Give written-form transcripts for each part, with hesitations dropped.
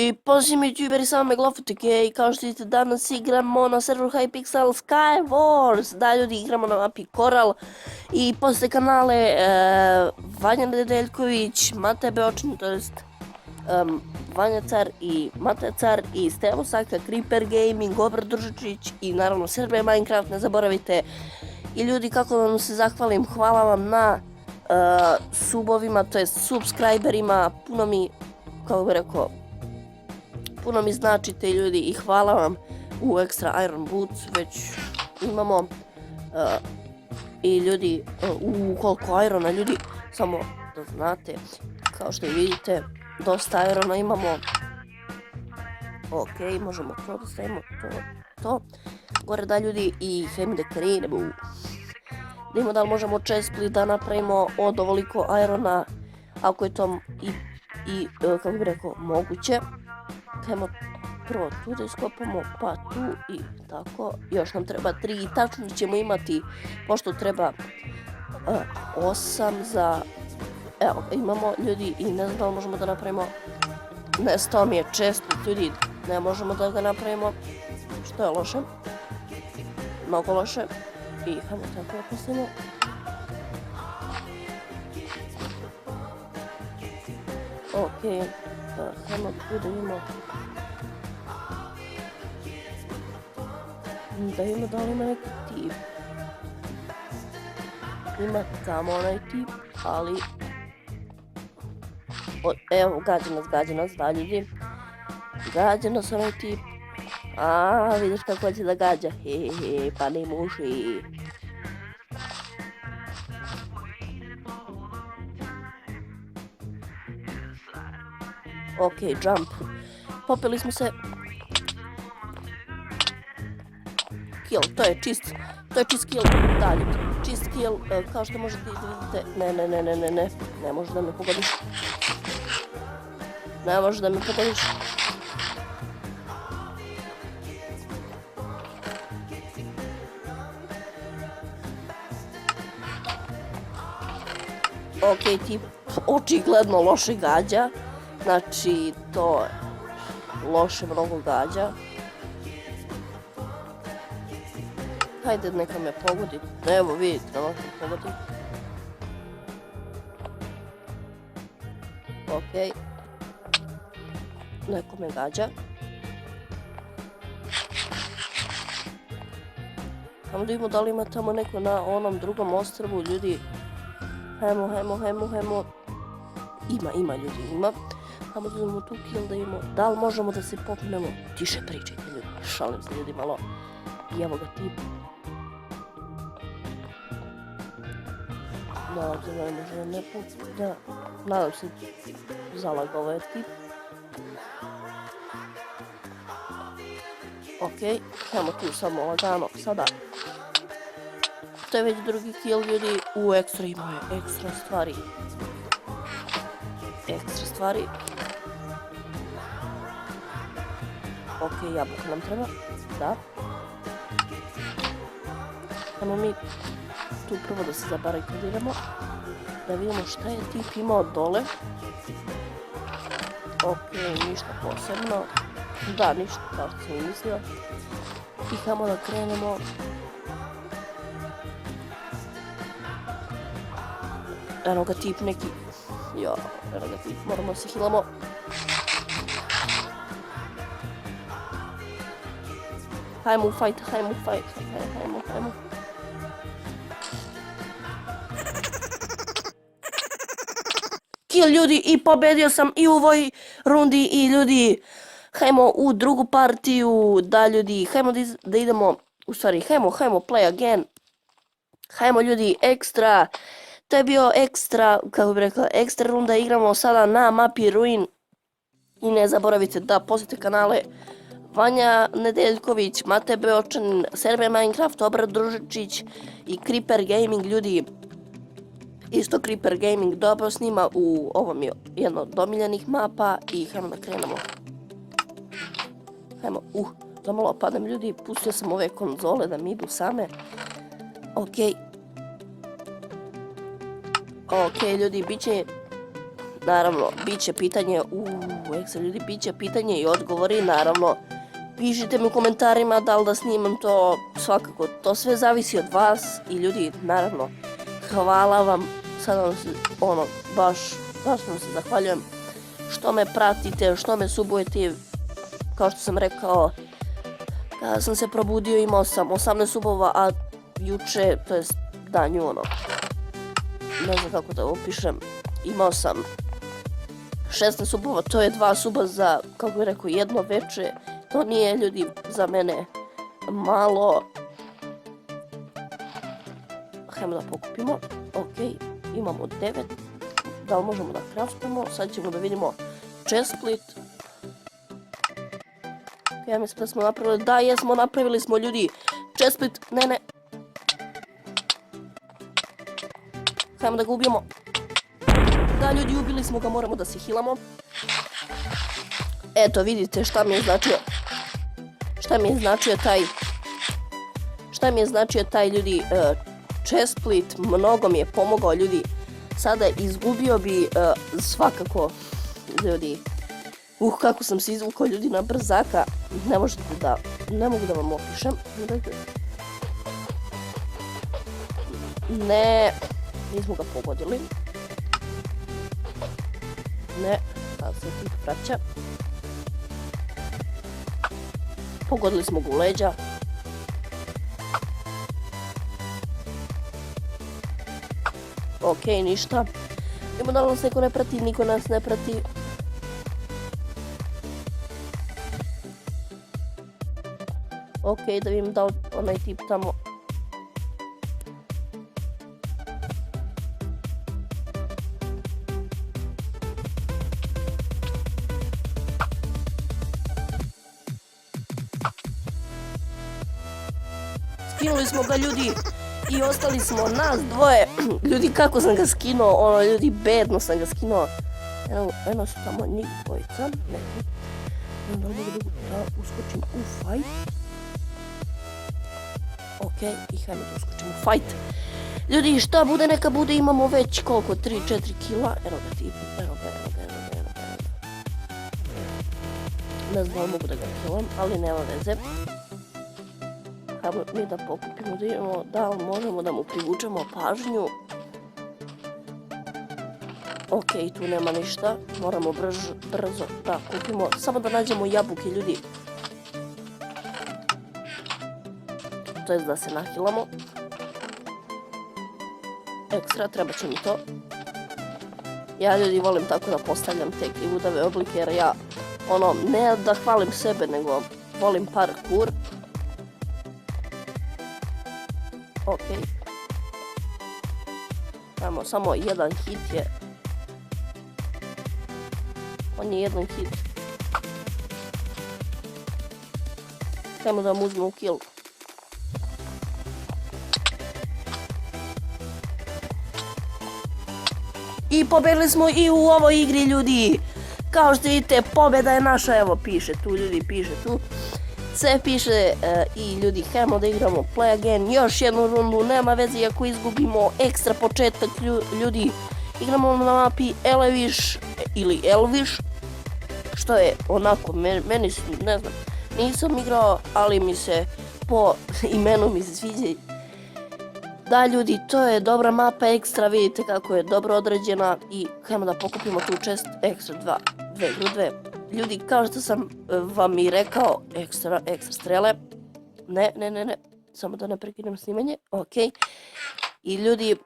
ljudi, pozdrav youtuberi, samo me Glofutike i kao što vidite danas igramo na serveru Hypixel Skywars. Da ljudi, igramo na mapi Koral i posle kanale Vanja Nedeljković, Mate Beočin, to jest Vanja Car i Mate Car i Stevo Saka, Creeper Gaming, Obrad Družičić i naravno server Minecraft, ne zaboravite. I ljudi, kako da vam se zahvalim, hvala vam na subovima, to jest subscriberima, puno mi, kako bih rekao, puno mi značite ljudi i hvala vam. U Extra Iron Boots već imamo i ljudi, koliko irona ljudi, samo da znate, kao što vidite, dosta irona imamo. Ok, možemo to da stavimo, to. Gore da ljudi i hajmo da krenemo. Da imamo da li možemo chestplate da napravimo od ovoliko irona, ako je to i kako bih rekao, moguće. Hajmo prvo tu da iskopamo, pa tu i tako. Još nam treba 3 i tačno ćemo imati, pošto treba 8 za... Evo, imamo ljudi i ne znam da li možemo da napravimo... Nestao mi je chestplate ljudi, ne možemo da ga napravimo, što je loše. Mnogo loše. I hajmo tako da postavimo. Ok, hajmo tu da imamo da li ima neki tip. Ima tamo onaj tip, ali... Evo, gađa nas, da ljudi. Gađa nas onaj tip. Vidiš kako će da gađa. Hehehe, pa ne može. Ok, jump. Popeli smo se. Kill, to je čist kill. Dalje, čist kill, kao što možete vidite. Ne može da me pogodiš. Ne može da me pogodiš. Ok, tip očigledno loše gađa. Znači, to loše mnogo gađa. Hajde, neka me pogodi. Evo, vidite, ovako me pogodi. Ok. Neko me gađa. Hajmo da vidimo da li ima tamo neko na onom drugom ostrvu, ljudi. Hajmo. Ima ljudi, ima. Hajmo da vidimo tu kill da imamo. Da li možemo da se popnemo? Tiše pričajte ljudi, šalim se ljudi malo. I evo ga tip. Nadam se da ne može ne popne. Nadam se zalagao ovaj tip. Ok, hajmo tu samo lagano sada. To je već drugi kill ljudi. Ekstra imao je ekstra stvari. Ok, jabuka nam treba. Da. Hajmo mi tu prvo da se zabarikadiramo. Da vidimo šta je tip imao dole. Ok, ništa posebno. Da, ništa kao što sam i mislila. I hajmo da krenemo. Eno ga tip neki. Eno ga tip, moramo se hilamo. Hajmo u fight. Hajmo. Kill ljudi i pobedio sam i u ovoj rundi i ljudi. Hajmo u drugu partiju, da ljudi, hajmo da idemo, u stvari hajmo play again. Hajmo ljudi, ekstra. To je bio ekstra, kako bih rekla, ekstra runda, igramo sada na mapi Ruin. I ne zaboravite da posjetite kanale Vanja Nedeljković, Mate Beočin, server Minecraft, Obrad Družičić i Creeper Gaming ljudi. Isto Creeper Gaming dobro snima, u ovom je jedno od omiljenih mapa i hajmo da krenemo. Hajmo, da malo padam ljudi, pustio sam ove konzole da mi idu same. Ok ljudi, biće, naravno, biće pitanje, u Ekstra ljudi piće pitanje i odgovori, naravno. Pišite mi u komentarima da li da snimam to, svakako, to sve zavisi od vas i ljudi, naravno, hvala vam, sad vam se, baš vam se zahvaljujem što me pratite, što me subujete, kao što sam rekao, kada sam se probudio imao sam 18 subova, a juče, to jest danju, ne znam kako da opišem, imao sam 16 subova, to je 2 suba za, kako bih rekao, jedno veče. To nije, ljudi, za mene malo. Hajmo da pokupimo. Ok, imamo 9. Da li možemo da craftamo? Sad ćemo da vidimo chestplate. Ok, ja mislim da smo napravili. Da, jesmo, napravili smo, ljudi. Chestplate, ne. Hajmo da ga ubijemo. Da, ljudi, ubili smo ga, moramo da se healamo. Eto, vidite šta mi je značio taj, ljudi, chestplate, mnogo mi je pomogao, ljudi. Sada izgubio bi svakako, ljudi, kako sam se izvukao, ljudi, na brzaka, ne mogu da vam opišem. Ne, nismo ga pogodili. Ne, sad se tip vraća. Pogodili smo ga u leđa. Ok, ništa. Idemo da li nas neko ne prati, niko nas ne prati. Ok, da vidim da li onaj tip tamo. Skinuli smo ga, ljudi, i ostali smo nas dvoje. Ljudi, kako sam ga skinuo, ljudi, bedno sam ga skinuo. Eno su tamo njih dvojica, neki. Da mogu da uskočim u fight. Ok, i hajmo da uskočim u fight. Ljudi, šta bude, neka bude, imamo već koliko, 3-4 kila. Eno ga tip, eno ga. Ne znam da li mogu da ga killam, ali nema veze. Hajmo mi da pokupimo, da vidimo da li možemo da mu privučemo pažnju. Ok, tu nema ništa, moramo brzo da kupimo, samo da nađemo jabuke, ljudi. To je da se nahilamo. Ekstra, treba će mi to. Ja, ljudi, volim tako da postavljam te krivudave oblike, jer ja, ne da hvalim sebe, nego volim parkour. Ok. Samo jedan hit je. On je jedan hit. Hajmo da mu uzmemo kill. I pobedili smo i u ovoj igri, ljudi. Kao što vidite, pobjeda je naša. Evo, piše tu, ljudi, piše tu. Sve piše i ljudi, hajmo da igramo play again, još jednu rundu, nema veze ako izgubimo, ekstra početak, ljudi. Igramo na mapi Elvish ili Elvish, što je onako, meni se, ne znam, nisam igrao, ali mi se po imenu mi se sviđa. Da, ljudi, to je dobra mapa ekstra, vidite kako je dobro određena i hajmo da pokupimo tu chest ekstra 2. Ljudi, kao što sam vam i rekao, ekstra strele. Ne, samo da ne prekinem snimanje, ok. I ljudi,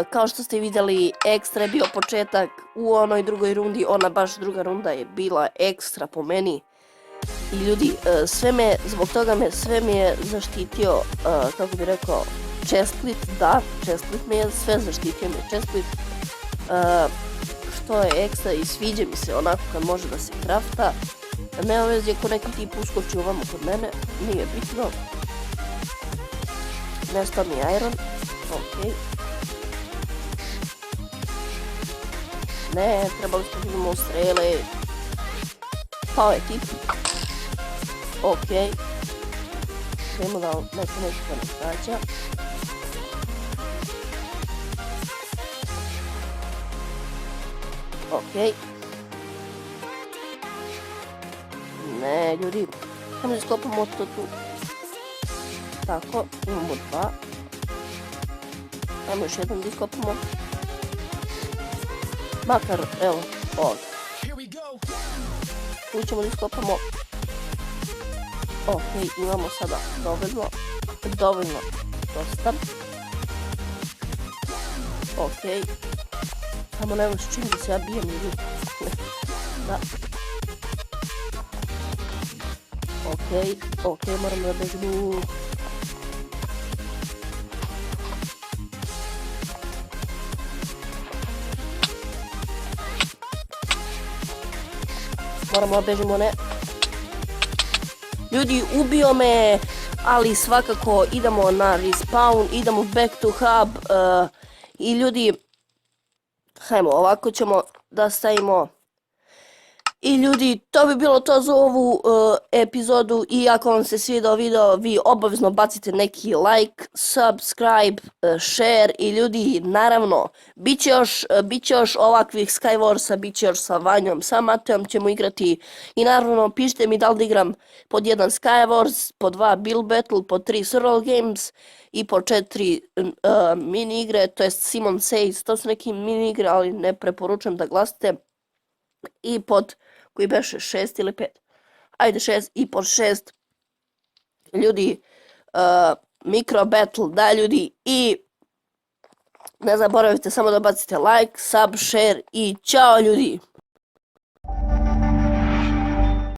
kao što ste vidjeli, ekstra je bio početak u onoj drugoj rundi, ona baš druga runda je bila ekstra po meni. I ljudi, zbog toga sve mi je zaštitio, kako bi rekao, chestplate, da, chestplate mi je sve zaštitio, mi je chestplate. Što je ekstra i sviđa mi se onako kad može da se crafta. Nema veze ako neki tip uskoči ovamo kod mene, nije bitno. Nestao mi iron, ok. Ne, trebali smo da vidimo strele. Pao je tip. Ok. Idemo da neko nešto ne skađa. Okej. Ne, ljudi. Ajmo da iskopamo to tu. Tako, imamo 2. Ajmo još jedan da iskopamo. Makar, evo, ovdje. Tu ćemo da iskopamo. Okej, imamo sada dovoljno, dosta. Okej. Samo ne znam s čim da se ja bijem ljudi. Da. Okej, moram da bežim. Moramo da bežimo, ne. Ljudi, ubio me, ali svakako idemo na respawn, idemo back to hub i ljudi, hajmo, ovako ćemo da stavimo. I ljudi, to bi bilo to za ovu epizodu i ako vam se svidao video, vi obavezno bacite neki like, subscribe, share i ljudi, naravno, bit će još ovakvih Skywarsa, bit će još sa Vanjom, sa Mateom ćemo igrati i naravno pišite mi da li da igram pod 1 Skywars, pod 2 Build Battle, pod 3 Survival Games i pod 4 mini igre, to jest Simon Says, to su neki mini igre, ali ne preporučujem da glasite. I pod, koji beše 6 ili 5, ajde 6 i pod 6, ljudi, Micro Battle, da ljudi, i ne zaboravite samo da bacite like, sub, share i čao ljudi!